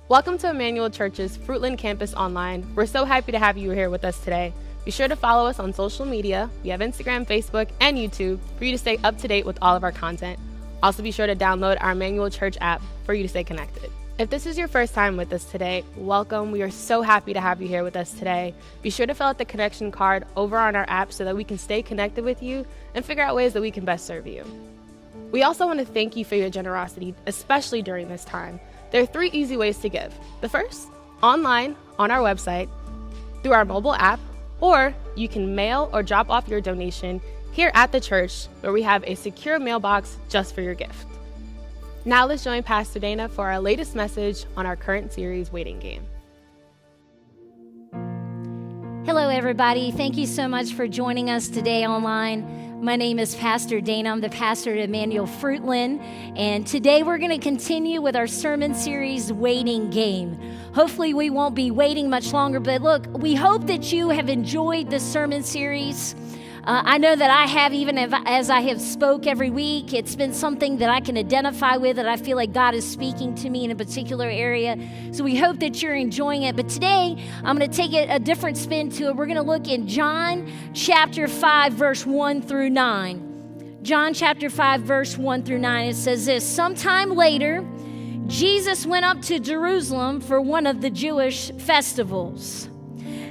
Welcome to Emmanuel Church's Fruitland campus online. We're so happy to have you here with us today. Be sure to follow us on social media. We have Instagram, Facebook, and YouTube for you to stay up to date with all of our content. Also be sure to download our Emmanuel Church app for you to stay connected. If this is your first time with us today, welcome. We are so happy to have you here with us today. Be sure to fill out the connection card over on our app so that we can stay connected with you and figure out ways that we can best serve you. We also want to thank you for your generosity, especially during this time. There are 3 easy ways to give. The first, online on our website, through our mobile app, or you can mail or drop off your donation here at the church where we have a secure mailbox just for your gift. Now let's join Pastor Dana for our latest message on our current series, Waiting Game. Hello, everybody. Thank you so much for joining us today online. My name is Pastor Dana. I'm the pastor at Emmanuel Fruitland. And today we're going to continue with our sermon series, Waiting Game. Hopefully we won't be waiting much longer, but look, we hope that you have enjoyed this sermon series. I know that I have, even as I have spoke every week. It's been something that I can identify with, that I feel like God is speaking to me in a particular area. So we hope that you're enjoying it. But today, I'm going to take a different spin to it. We're going to look in John chapter 5, verse 1 through 9. John chapter 5, verse 1 through 9. It says this: Sometime later, Jesus went up to Jerusalem for one of the Jewish festivals.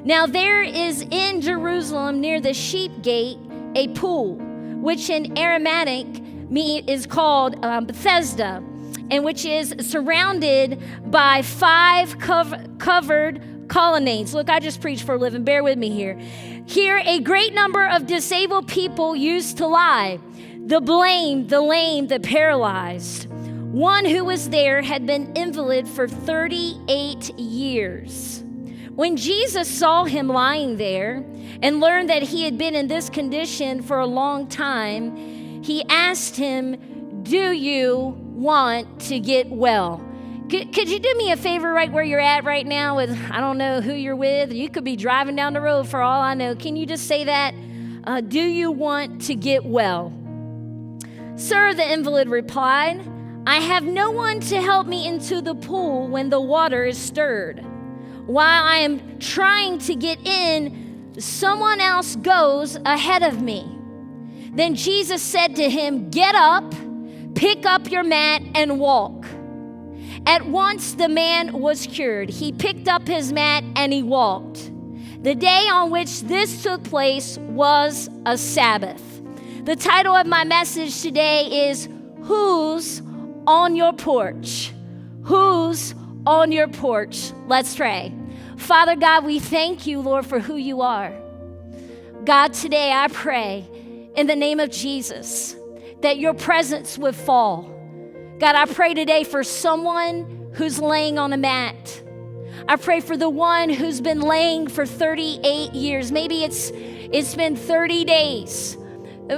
Now there is in Jerusalem near the sheep gate a pool, which in Aramaic is called Bethesda, and which is surrounded by 5 covered colonnades. Look, I just preach for a living. Bear with me here. Here a great number of disabled people used to lie: the lame, the paralyzed. One who was there had been invalid for 38 years. When Jesus saw him lying there and learned that he had been in this condition for a long time, he asked him, "Do you want to get well?" Could you do me a favor right where you're at right now with, I don't know who you're with. You could be driving down the road for all I know. Can you just say that? Do you want to get well? Sir, the invalid replied, I have no one to help me into the pool when the water is stirred. While I am trying to get in, someone else goes ahead of me. Then Jesus said to him, Get up, pick up your mat, and walk. At once the man was cured. He picked up his mat and he walked. The day on which this took place was a Sabbath. The title of my message today is, Who's on Your Porch? Who's on your porch? Let's pray. Father God, we thank you, Lord, for who you are. God, today I pray in the name of Jesus that your presence would fall. God, I pray today for someone who's laying on a mat. I pray for the one who's been laying for 38 years. Maybe it's been 30 days.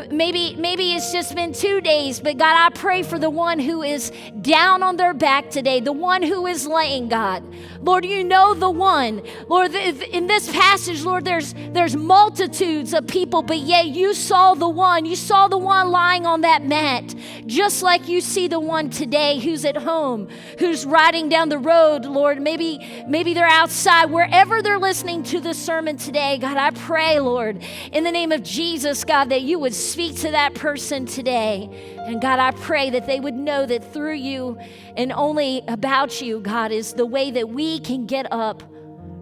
Maybe it's just been 2 days, but God, I pray for the one who is down on their back today, the one who is laying, God. Lord, you know the one. Lord, in this passage, Lord, there's multitudes of people, but yet you saw the one. You saw the one lying on that mat, just like you see the one today who's at home, who's riding down the road, Lord. Maybe they're outside, wherever they're listening to this sermon today. God, I pray, Lord, in the name of Jesus, God, that you would speak to that person today. And God, I pray that they would know that through you and only about you, God, is the way that we can get up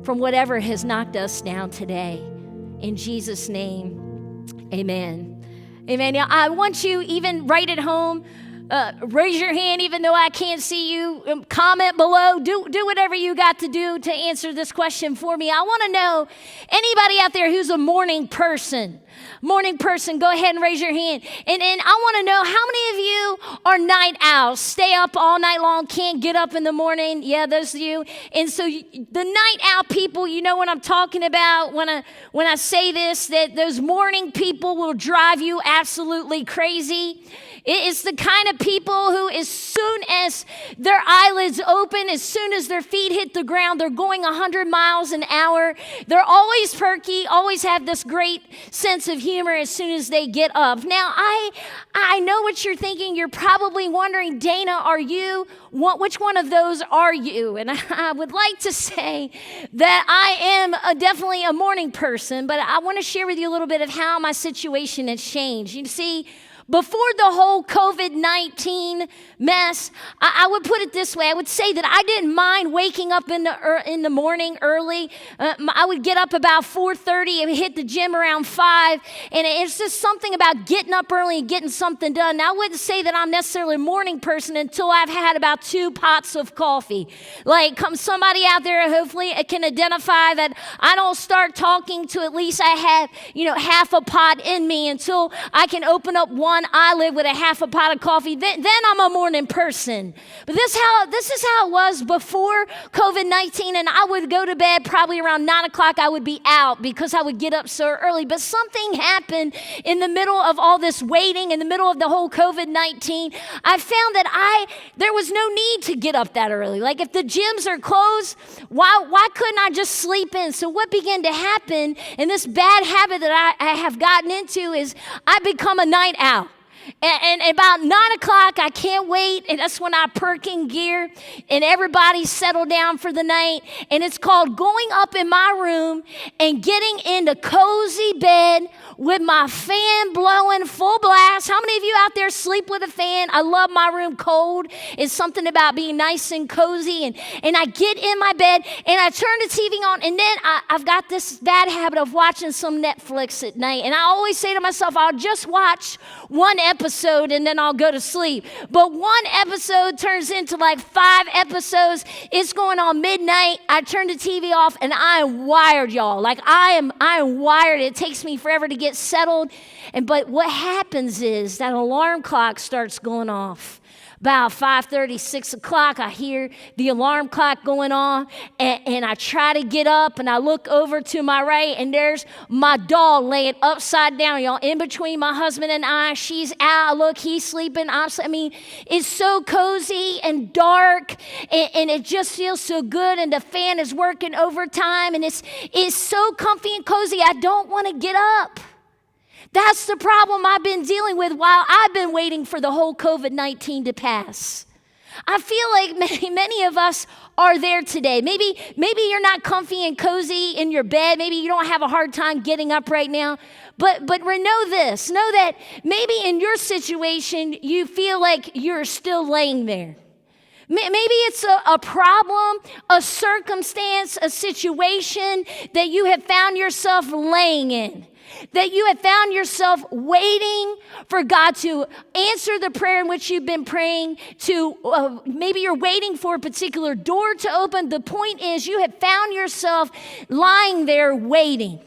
from whatever has knocked us down today. In Jesus' name, amen. Amen. Now, I want you, even right at home, raise your hand even though I can't see you. Comment below. Do whatever you got to do to answer this question for me. I want to know, anybody out there who's a morning person? Morning person, go ahead and raise your hand. And I want to know, how many of you are night owls? Stay up all night long, can't get up in the morning? Yeah, those of you. And so the night owl people, you know what I'm talking about when I say this, that those morning people will drive you absolutely crazy. It is the kind of people who, as soon as their eyelids open, as soon as their feet hit the ground, they're going 100 miles an hour. They're always perky, always have this great sense of humor as soon as they get up. Now, I know what you're thinking. You're probably wondering, Dana, which one of those are you? And I would like to say that I am definitely a morning person, but I want to share with you a little bit of how my situation has changed. You see, before the whole COVID-19 mess, I would put it this way. I would say that I didn't mind waking up in the morning early. I would get up about 4:30 and hit the gym around 5. And it's just something about getting up early and getting something done. Now, I wouldn't say that I'm necessarily a morning person until I've had about 2 pots of coffee. Like, somebody out there hopefully can identify that I don't start talking till at least I have, half a pot in me until I can open up one eyelid with a half a pot of coffee. Then I'm a morning person. But this is how it was before COVID-19, and I would go to bed probably around 9 o'clock. I would be out because I would get up so early. But something happened in the middle of all this waiting, in the middle of the whole COVID-19. I found that there was no need to get up that early. Like, if the gyms are closed, why couldn't I just sleep in? So what began to happen, and this bad habit that I have gotten into, is I become a night owl. And about 9 o'clock, I can't wait, and that's when I perk in gear, and everybody's settled down for the night, and it's called going up in my room and getting into cozy bed with my fan blowing full blast. How many of you out there sleep with a fan? I love my room cold. It's something about being nice and cozy, and I get in my bed, and I turn the TV on, and then I've got this bad habit of watching some Netflix at night, and I always say to myself, I'll just watch one episode and then I'll go to sleep. But one episode turns into like 5 episodes. It's going on midnight. I turn the TV off and I am wired, y'all. Like, I am wired. It takes me forever to get settled. But what happens is that alarm clock starts going off. About 5:30, 6 o'clock, I hear the alarm clock going on, and I try to get up, and I look over to my right, and there's my dog laying upside down, y'all, in between my husband and I. She's out. Look, he's sleeping. It's so cozy and dark, and it just feels so good, and the fan is working overtime, and it's so comfy and cozy. I don't want to get up. That's the problem I've been dealing with while I've been waiting for the whole COVID-19 to pass. I feel like many of us are there today. Maybe you're not comfy and cozy in your bed. Maybe you don't have a hard time getting up right now. But know this. Know that maybe in your situation, you feel like you're still laying there. Maybe it's a problem, a circumstance, a situation that you have found yourself laying in. That you have found yourself waiting for God to answer the prayer in which you've been praying, maybe you're waiting for a particular door to open. The point is, you have found yourself lying there waiting,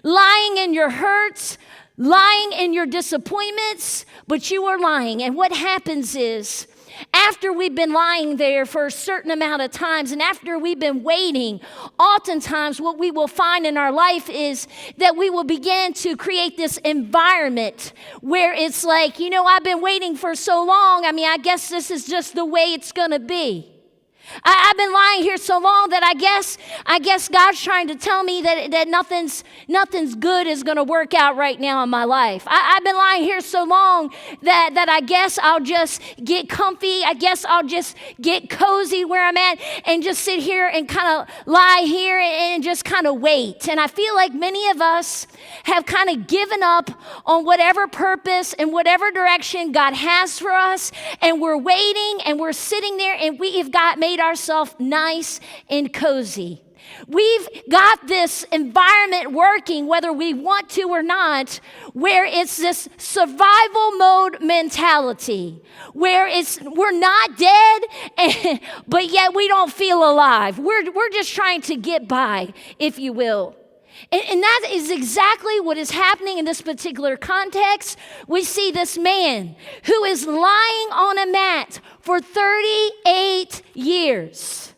lying in your hurts, lying in your disappointments, but you are lying. And what happens is, after we've been lying there for a certain amount of times, and after we've been waiting, oftentimes what we will find in our life is that we will begin to create this environment where it's like, I've been waiting for so long. I guess this is just the way it's going to be. I've been lying here so long that I guess God's trying to tell me that nothing's good is going to work out right now in my life. I've been lying here so long that I guess I'll just get comfy. I guess I'll just get cozy where I'm at and just sit here and kind of lie here and just kind of wait. And I feel like many of us have kind of given up on whatever purpose and whatever direction God has for us, and we're waiting and we're sitting there, and we have made ourselves nice and cozy. We've got this environment working, whether we want to or not, where it's this survival mode mentality, where we're not dead, but yet we don't feel alive. We're just trying to get by, if you will. And that is exactly what is happening in this particular context. We see this man who is lying on a mat for 38 years.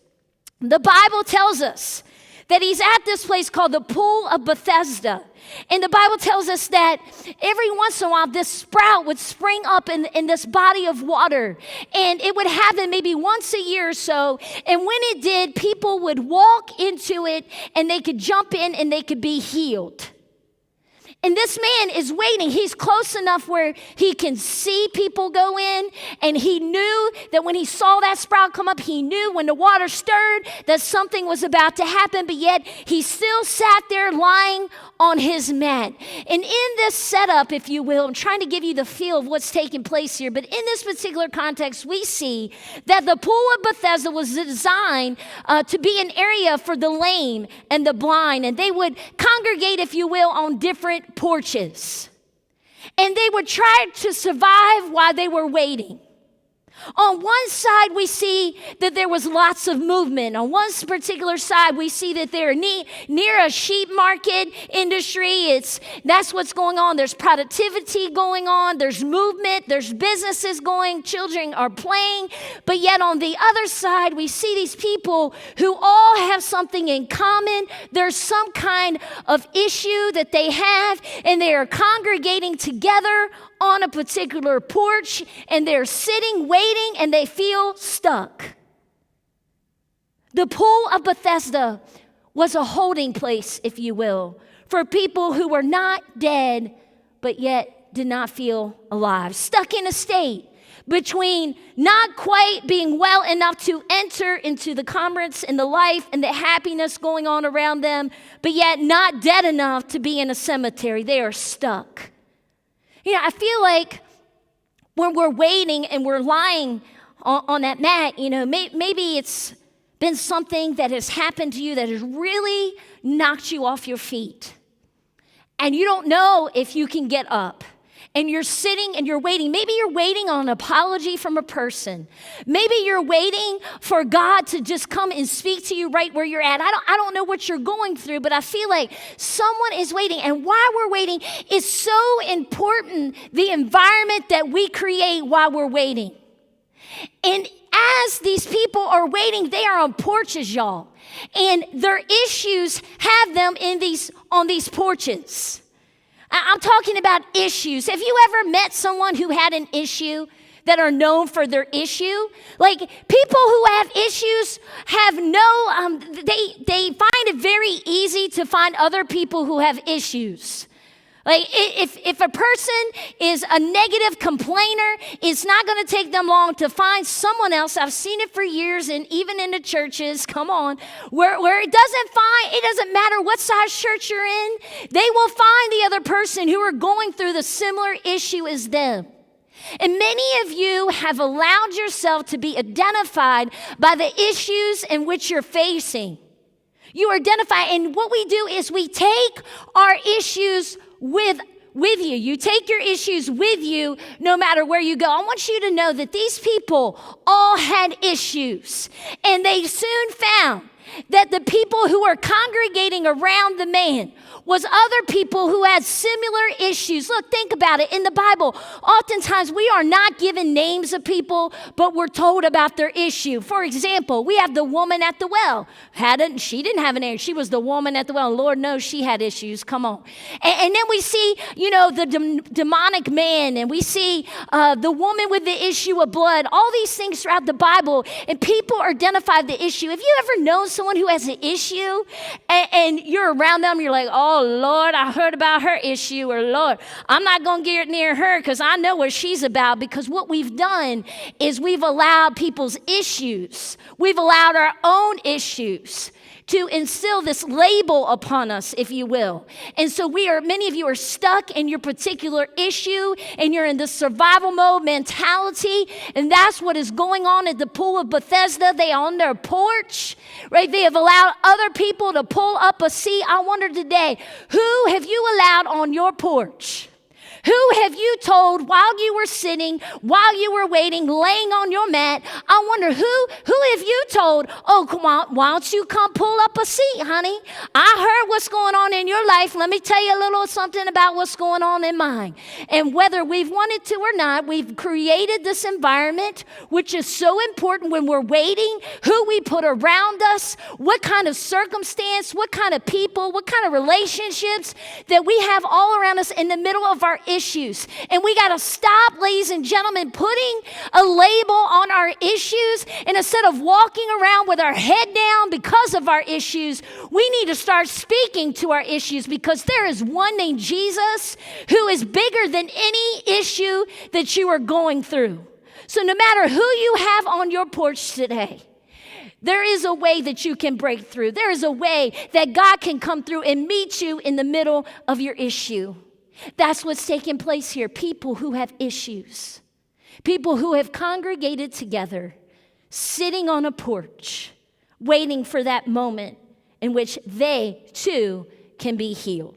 The Bible tells us that he's at this place called the Pool of Bethesda. And the Bible tells us that every once in a while, this sprout would spring up in this body of water. And it would happen maybe once a year or so. And when it did, people would walk into it and they could jump in and they could be healed. And this man is waiting. He's close enough where he can see people go in. And he knew that when he saw that sprout come up, he knew when the water stirred that something was about to happen. But yet he still sat there lying on his mat. And in this setup, if you will, I'm trying to give you the feel of what's taking place here. But in this particular context, we see that the Pool of Bethesda was designed to be an area for the lame and the blind. And they would congregate, if you will, on different porches. And they would try to survive while they were waiting. On one side, we see that there was lots of movement. On one particular side, we see that they're near a sheep market industry. That's what's going on. There's productivity going on. There's movement. There's businesses going. Children are playing. But yet on the other side, we see these people who all have something in common. There's some kind of issue that they have, and they are congregating together on a particular porch, and they're sitting, waiting, and they feel stuck. The Pool of Bethesda was a holding place, if you will, for people who were not dead, but yet did not feel alive, stuck in a state between not quite being well enough to enter into the commerce and the life and the happiness going on around them, but yet not dead enough to be in a cemetery. They are stuck. You know, I feel like when we're waiting and we're lying on that mat, you know, maybe it's been something that has happened to you that has really knocked you off your feet. And you don't know if you can get up. And you're sitting and you're waiting. Maybe you're waiting on an apology from a person. Maybe you're waiting for God to just come and speak to you right where you're at. I don't know what you're going through, but I feel like someone is waiting. And while we're waiting, it's so important, the environment that we create while we're waiting. And as these people are waiting, they are on porches, y'all. And their issues have them on these porches. I'm talking about issues. Have you ever met someone who had an issue that are known for their issue? Like, people who have issues have they find it very easy to find other people who have issues. Like, if a person is a negative complainer, it's not going to take them long to find someone else. I've seen it for years, and even in the churches, come on, where it doesn't matter what size church you're in, they will find the other person who are going through the similar issue as them. And many of you have allowed yourself to be identified by the issues in which you're facing. You identify, and what we do is we take our issues with you. You take your issues with you no matter where you go. I want you to know that these people all had issues, and they soon found that the people who were congregating around the man was other people who had similar issues. Look, think about it. In the Bible, oftentimes we are not given names of people, but we're told about their issue. For example, we have the woman at the well. She didn't have an issue. She was the woman at the well. Lord knows she had issues. Come on. And then we see, the demonic man, and we see the woman with the issue of blood. All these things throughout the Bible, and people identify the issue. Have you ever known someone who has an issue, and you're around them, you're like, oh, Lord, I heard about her issue, or Lord, I'm not going to get near her because I know what she's about. Because what we've done is we've allowed people's issues, we've allowed our own issues to instill this label upon us, if you will. And so many of you are stuck in your particular issue, and you're in the survival mode mentality, and that's what is going on at the Pool of Bethesda. They are on their porch, right? They have allowed other people to pull up a seat. I wonder today, who have you allowed on your porch? Who have you told while you were sitting, while you were waiting, laying on your mat? I wonder who have you told, oh, come on, why don't you come pull up a seat, honey? I heard what's going on in your life. Let me tell you a little something about what's going on in mine. And whether we've wanted to or not, we've created this environment, which is so important when we're waiting, who we put around us, what kind of circumstance, what kind of people, what kind of relationships that we have all around us in the middle of our issues. And we got to stop, ladies and gentlemen, putting a label on our issues. And instead of walking around with our head down because of our issues, we need to start speaking to our issues, because there is one named Jesus who is bigger than any issue that you are going through. So no matter who you have on your porch today, there is a way that you can break through. There is a way that God can come through and meet you in the middle of your issue. That's what's taking place here. People who have issues. People who have congregated together, sitting on a porch, waiting for that moment in which they too can be healed.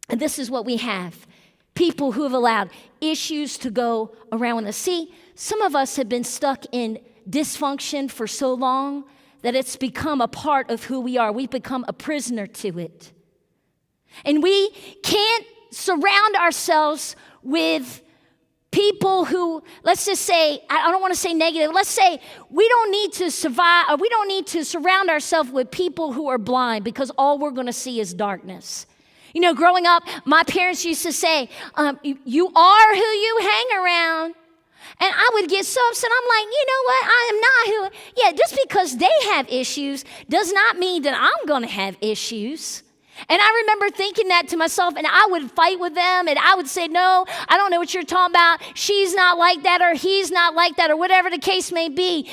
And this is what we have. People who have allowed issues to go around us. See, some of us have been stuck in dysfunction for so long that it's become a part of who we are. We've become a prisoner to it. And we can't surround ourselves with people who, let's just say, I don't want to say negative, let's say we don't need to survive, or we don't need to surround ourselves with people who are blind, because all we're going to see is darkness. You know, growing up, my parents used to say, you are who you hang around. And I would get so upset. I'm like, you know what? I am not who. Yeah, just because they have issues does not mean that I'm going to have issues. And I remember thinking that to myself, and I would fight with them, and I would say, no, I don't know what you're talking about. She's not like that, or he's not like that, or whatever the case may be.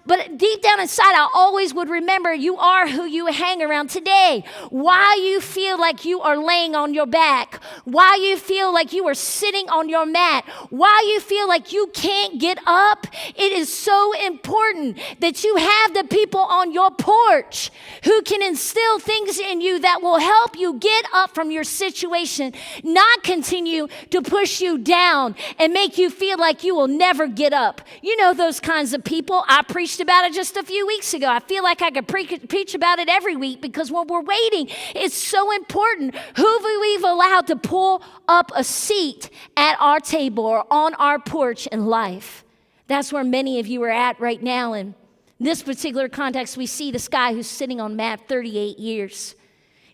But deep down inside, I always would remember, you are who you hang around today. Why you feel like you are laying on your back, why you feel like you are sitting on your mat, why you feel like you can't get up, it is so important that you have the people on your porch who can instill things in you that will help you get up from your situation, not continue to push you down and make you feel like you will never get up. You know those kinds of people. I preached about it just a few weeks ago. I feel like I could preach about it every week, because when we're waiting, it's so important who we've allowed to pull up a seat at our table or on our porch in life. That's where many of you are at right now. In this particular context, we see this guy who's sitting on mat 38 years.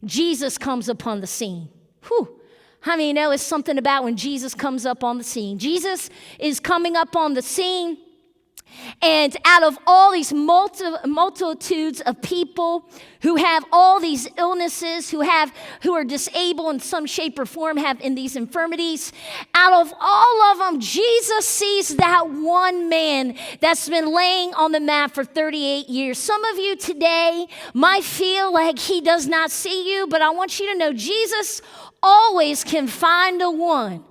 Jesus comes upon the scene. Whew. How many know it's something about when Jesus comes up on the scene? Jesus is coming up on the scene, and out of all these multitudes of people who have all these illnesses, who are disabled in some shape or form, have in these infirmities, out of all of them, Jesus sees that one man that's been laying on the mat for 38 years. Some of you today might feel like he does not see you, but I want you to know Jesus always can find the one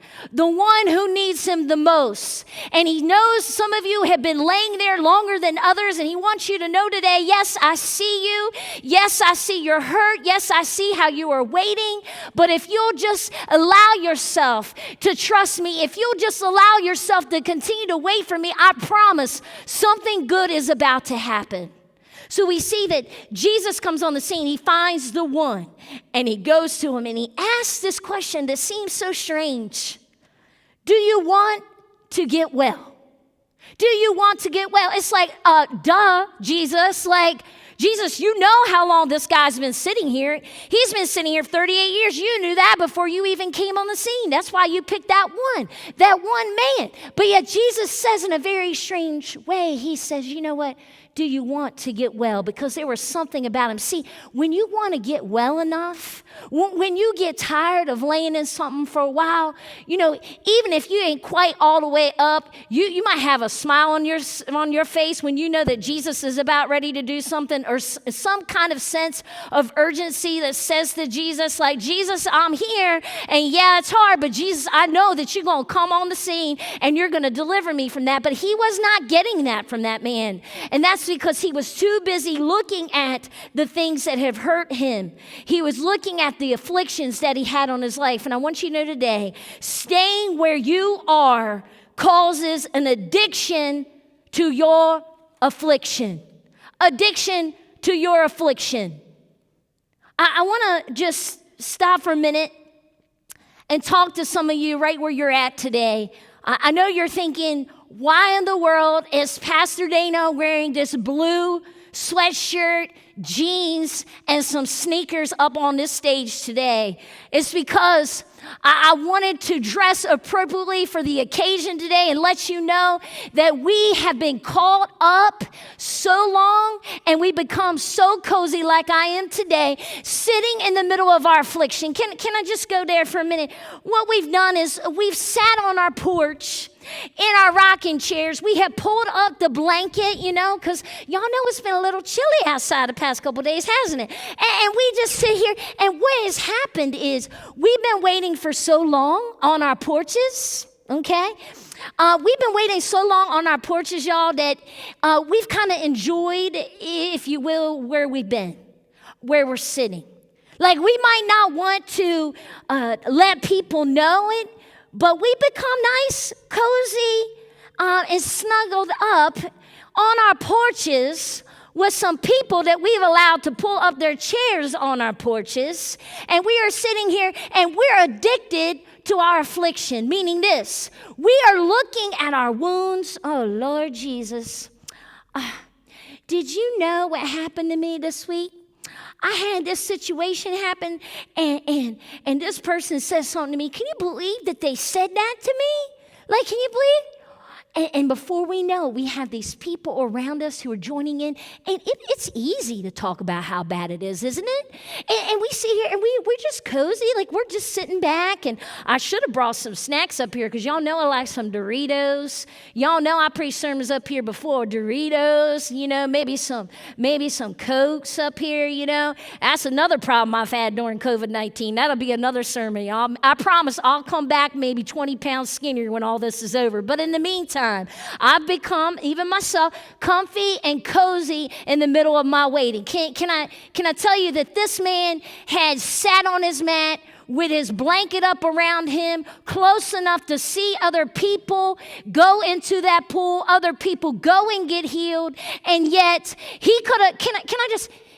who needs him the most. And he knows some of you have been laying there longer than others, and he wants you to know today, yes, I see you. Yes, I see your hurt. Yes, I see how you are waiting. But if you'll just allow yourself to trust me, if you'll just allow yourself to continue to wait for me, I promise something good is about to happen. So we see that Jesus comes on the scene. He finds the one, and he goes to him, and he asks this question that seems so strange. Do you want to get well? Do you want to get well? It's like, duh, Jesus. Like, Jesus, you know how long this guy's been sitting here. He's been sitting here 38 years. You knew that before you even came on the scene. That's why you picked that one man. But yet Jesus says in a very strange way, he says, you know what? Do you want to get well? Because there was something about him. See, when you want to get well enough, when you get tired of laying in something for a while, you know, even if you ain't quite all the way up, you might have a smile on your face when you know that Jesus is about ready to do something, or some kind of sense of urgency that says to Jesus, like, Jesus, I'm here, and yeah, it's hard, but Jesus, I know that you're going to come on the scene and you're going to deliver me from that. But he was not getting that from that man. And that's because he was too busy looking at the things that have hurt him. He was looking at the afflictions that he had on his life. And I want you to know today, staying where you are causes an addiction to your affliction. Addiction to your affliction. I want to just stop for a minute and talk to some of you right where you're at today. I know you're thinking, why in the world is Pastor Dana wearing this blue sweatshirt, jeans, and some sneakers up on this stage today? It's because I wanted to dress appropriately for the occasion today and let you know that we have been caught up so long and we become so cozy like I am today, sitting in the middle of our affliction. Can I just go there for a minute? What we've done is we've sat on our porch in our rocking chairs. We have pulled up the blanket, because y'all know it's been a little chilly outside the past couple days, hasn't it? And we just sit here, and what has happened is we've been waiting for so long on our porches, okay? We've been waiting so long on our porches, y'all, that we've kind of enjoyed, if you will, where we've been, where we're sitting. Like, we might not want to let people know it, but we become nice, cozy, and snuggled up on our porches with some people that we've allowed to pull up their chairs on our porches. And we are sitting here and we're addicted to our affliction, meaning this: we are looking at our wounds. Oh, Lord Jesus. Did you know what happened to me this week? I had this situation happen, and this person said something to me. Can you believe that they said that to me? Like, can you believe? And before we know, we have these people around us who are joining in. And it's easy to talk about how bad it is, isn't it? And we sit here and we're just cozy. Like, we're just sitting back. And I should have brought some snacks up here because y'all know I like some Doritos. Y'all know I preached sermons up here before. Doritos, maybe some Cokes up here, That's another problem I've had during COVID-19. That'll be another sermon, y'all. I promise I'll come back maybe 20 pounds skinnier when all this is over. But in the meantime, I've become, even myself, comfy and cozy in the middle of my waiting. Can I tell you that this man had sat on his mat with his blanket up around him, close enough to see other people go into that pool, other people go and get healed, and yet he could have,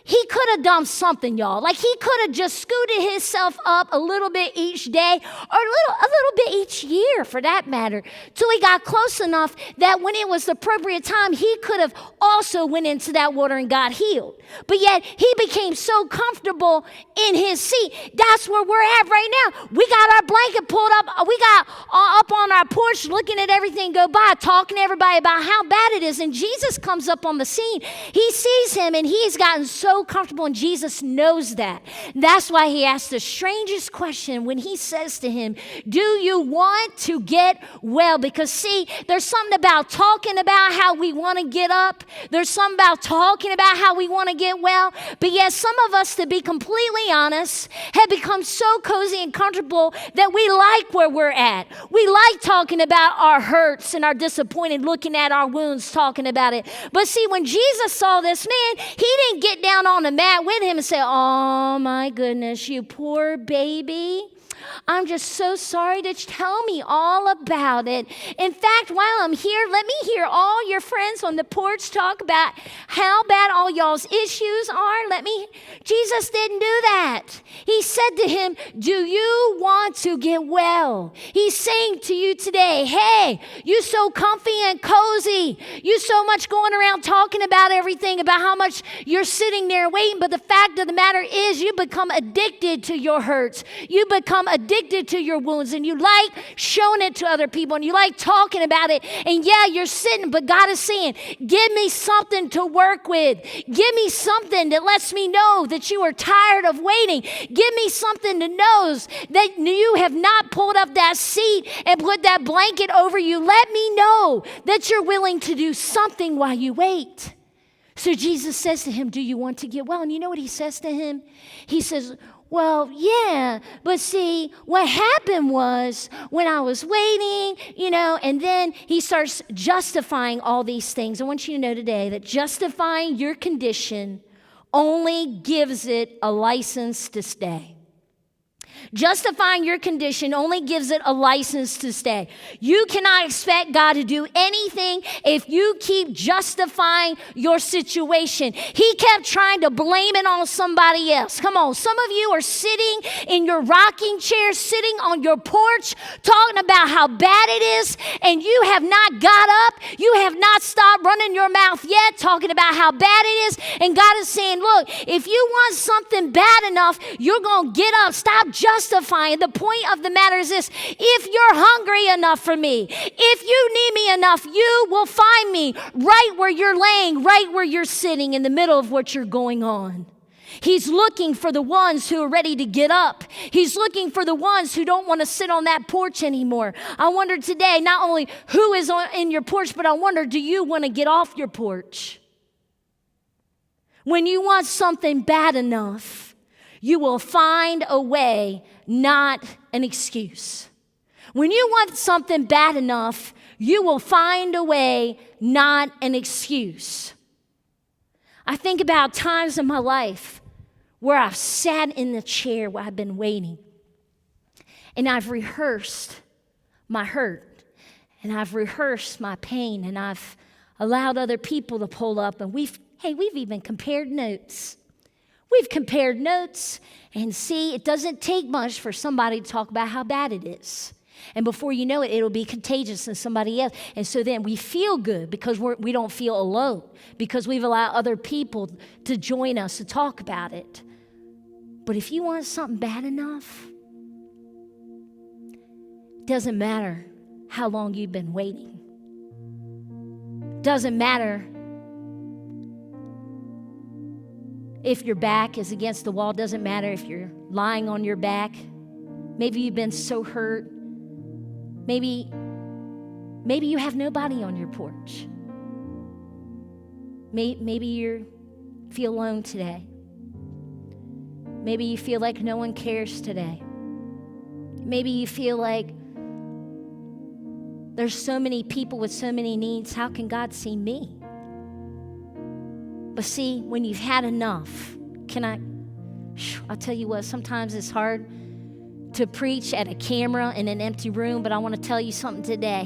he could have done something, y'all. Like, he could have just scooted himself up a little bit each day, or a little bit each year, for that matter, till he got close enough that when it was the appropriate time, he could have also went into that water and got healed. But yet, he became so comfortable in his seat. That's where we're at right now. We got our blanket pulled up. We got up on our porch looking at everything go by, talking to everybody about how bad it is. And Jesus comes up on the scene. He sees him, and he's gotten so comfortable, and Jesus knows that. That's why he asked the strangest question when he says to him, do you want to get well? Because see, there's something about talking about how we want to get up. There's something about talking about how we want to get well. But yet some of us, to be completely honest, have become so cozy and comfortable that we like where we're at. We like talking about our hurts and our disappointed, looking at our wounds, talking about it. But see, when Jesus saw this man, he didn't get down on the mat with him and say, oh my goodness, you poor baby. I'm just so sorry to tell me all about it. In fact, while I'm here, let me hear all your friends on the porch talk about how bad all y'all's issues are. Jesus didn't do that. He said to him, do you want to get well? He's saying to you today, hey, you so comfy and cozy. You so much going around talking about everything, about how much you're sitting there waiting. But the fact of the matter is you become addicted to your hurts. You become addicted to your wounds, and you like showing it to other people, and you like talking about it. And yeah, you're sitting, but God is saying, give me something to work with. Give me something that lets me know that you are tired of waiting. Give me something that knows that you have not pulled up that seat and put that blanket over you. Let me know that you're willing to do something while you wait. So Jesus says to him, do you want to get well? And you know what he says to him? He says, well, yeah, but see, what happened was when I was waiting, and then he starts justifying all these things. I want you to know today that justifying your condition only gives it a license to stay. Justifying your condition only gives it a license to stay. You cannot expect God to do anything if you keep justifying your situation. He kept trying to blame it on somebody else. Come on, some of you are sitting in your rocking chair, sitting on your porch, talking about how bad it is, and you have not got up. You have not stopped running your mouth yet, talking about how bad it is. And God is saying, look, if you want something bad enough, you're going to get up. Stop justifying. The point of the matter is this: if you're hungry enough for me, if you need me enough, you will find me right where you're laying, right where you're sitting in the middle of what you're going on. He's looking for the ones who are ready to get up. He's looking for the ones who don't want to sit on that porch anymore. I wonder today, not only who is in your porch, but I wonder, do you want to get off your porch? When you want something bad enough, you will find a way, not an excuse. When you want something bad enough, you will find a way, not an excuse. I think about times in my life where I've sat in the chair where I've been waiting, and I've rehearsed my hurt, and I've rehearsed my pain, and I've allowed other people to pull up, and we've even compared notes. We've compared notes, and see, it doesn't take much for somebody to talk about how bad it is. And before you know it, it'll be contagious in somebody else. And so then we feel good because we don't feel alone, because we've allowed other people to join us to talk about it. But if you want something bad enough, it doesn't matter how long you've been waiting. It doesn't matter if your back is against the wall. Doesn't matter if you're lying on your back. Maybe you've been so hurt. Maybe you have nobody on your porch. Maybe you feel alone today. Maybe you feel like no one cares today. Maybe you feel like there's so many people with so many needs. How can God see me? But see, when you've had enough, I'll tell you what, sometimes it's hard to preach at a camera in an empty room, but I want to tell you something today.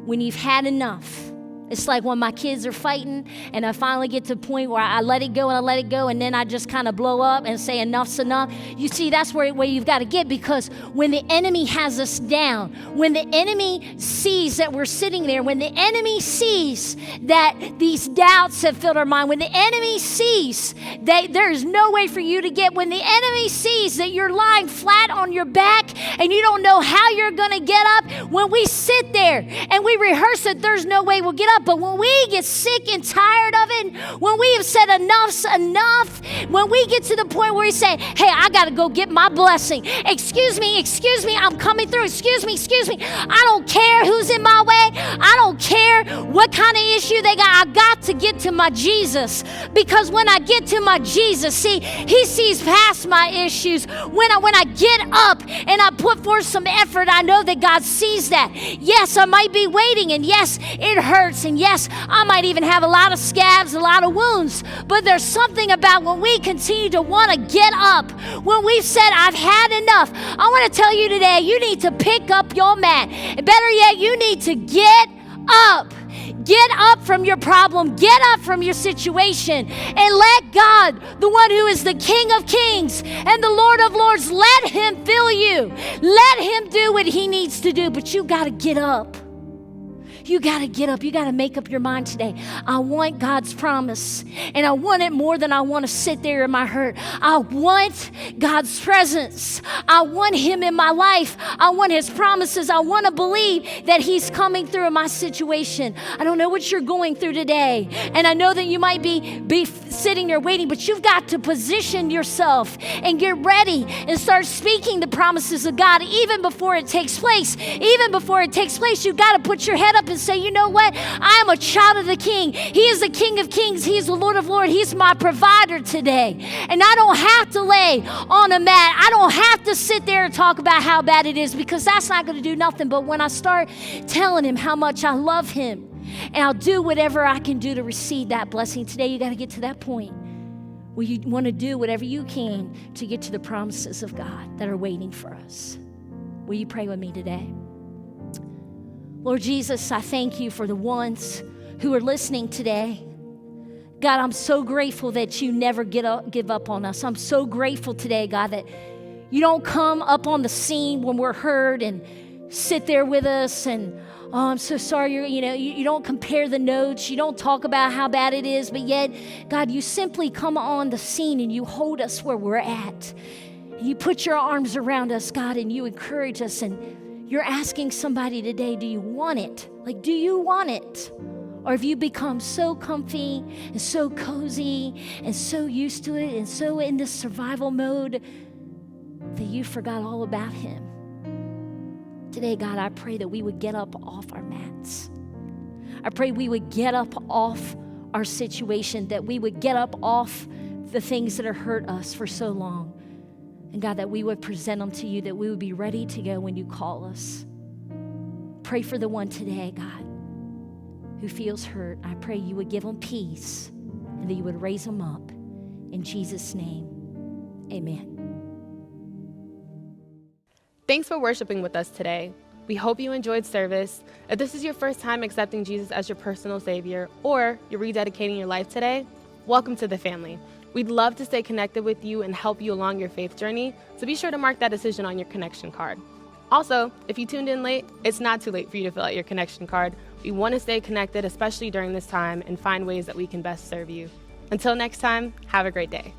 When you've had enough, it's like when my kids are fighting and I finally get to the point where I let it go and then I just kind of blow up and say enough's enough. You see, that's where you've got to get, because when the enemy has us down, when the enemy sees that we're sitting there, when the enemy sees that these doubts have filled our mind, when the enemy sees that there is no way for you to get, when the enemy sees that you're lying flat on your back and you don't know how you're going to get up, when we sit there and we rehearse that there's no way we'll get up, but when we get sick and tired of it, when we have said enough's enough, when we get to the point where we say, hey, I got to go get my blessing. Excuse me, I'm coming through. Excuse me. I don't care who's in my way. I don't care what kind of issue they got. I got to get to my Jesus, because when I get to my Jesus, see, he sees past my issues. When I get up and I put forth some effort, I know that God sees that. Yes, I might be waiting, and yes, it hurts, and yes, I might even have a lot of scabs, a lot of wounds, but there's something about when we continue to want to get up, when we've said, I've had enough. I want to tell you today, you need to pick up your mat. Better yet, you need to get up. Get up from your problem. Get up from your situation and let God, the one who is the King of Kings and the Lord of Lords, let him fill you. Let him do what he needs to do, but you got to get up. You got to get up. You got to make up your mind today. I want God's promise, and I want it more than I want to sit there in my hurt. I want God's presence. I want him in my life. I want his promises. I want to believe that he's coming through in my situation. I don't know what you're going through today, and I know that you might be sitting there waiting, but you've got to position yourself and get ready and start speaking the promises of God even before it takes place. Even before it takes place, you got to put your head up and say, you know what? I am a child of the King. He is the King of Kings. He is the Lord of Lords. He's my provider today. And I don't have to lay on a mat. I don't have to sit there and talk about how bad it is, because that's not going to do nothing. But when I start telling him how much I love him, and I'll do whatever I can do to receive that blessing. Today, you got to get to that point where you want to do whatever you can to get to the promises of God that are waiting for us. Will you pray with me today? Lord Jesus, I thank you for the ones who are listening today. God, I'm so grateful that you never give up on us. I'm so grateful today, God, that you don't come up on the scene when we're hurt and sit there with us and, oh, I'm so sorry. You don't compare the notes. You don't talk about how bad it is. But yet, God, you simply come on the scene and you hold us where we're at. You put your arms around us, God, and you encourage us. And you're asking somebody today, do you want it? Like, do you want it? Or have you become so comfy and so cozy and so used to it and so in this survival mode that you forgot all about him? Today, God, I pray that we would get up off our mats. I pray we would get up off our situation, that we would get up off the things that have hurt us for so long. And God, that we would present them to you, that we would be ready to go when you call us. Pray for the one today, God, who feels hurt. I pray you would give them peace and that you would raise them up. In Jesus' name, amen. Thanks for worshiping with us today. We hope you enjoyed service. If this is your first time accepting Jesus as your personal Savior, or you're rededicating your life today, welcome to the family. We'd love to stay connected with you and help you along your faith journey, so be sure to mark that decision on your connection card. Also, if you tuned in late, it's not too late for you to fill out your connection card. We want to stay connected, especially during this time, and find ways that we can best serve you. Until next time, have a great day.